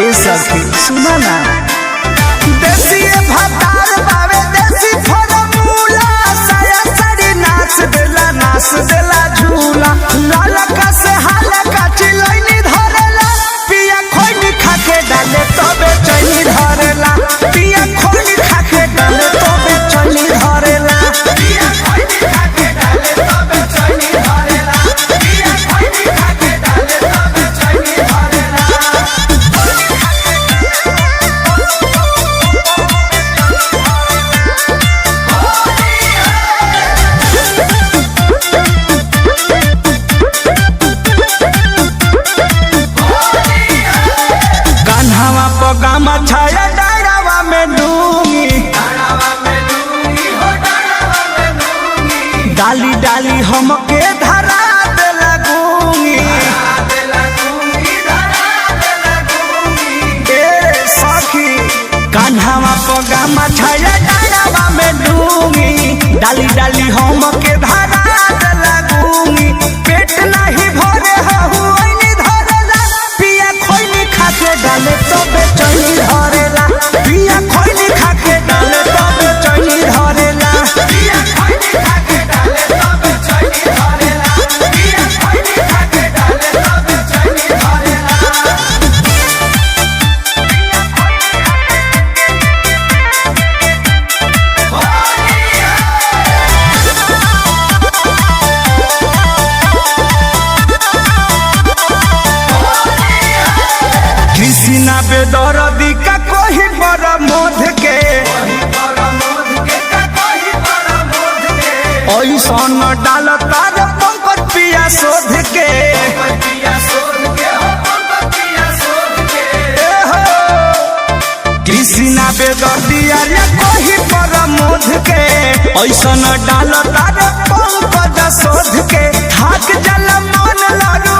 ए सखी सुना ना देसी भतार बावे देसी फॉर्मूला साया साड़ी नाच देला झूला लालका से हालका चिलैनी धरेला पिया खोइनी खाके डाले तबे चैनी धरेला पिया खोइनी खाके डाले तबे चैनी धरेला पिया खोइनी खाके डाले तबे चैनी धरेला पिया खोइनी खाके डाले तबे चैनी धरेला। कान्हावा पगामा छाया डारावा में डूंगी डाली डाली हमके धरा दे लगूंगी ए सखी कान्हावा पगामा छाया डारावा में डूंगी डाली डाली हमके धरा दे लगूंगी पेट नहीं भरे हुई धरेला पिया खोइनी खाके डाले तबे चैनी धरेला पिया खोइनी खाके डाले तबे चैनी धरेला पिया खोइनी खाके डाले तबे चैनी धरेला पिया खोइनी खाके डाले तबे चैनी धरेला। कृष्णा बेदर्दी का कोई बड़ा मोध के ऐसन डाल तार पंकज पिया शोध के कृष्णा बेदर्दी अरे कोई बड़ा मोध के ऐसन डाल तार पंकज शोध के थाक जल मन लड़ू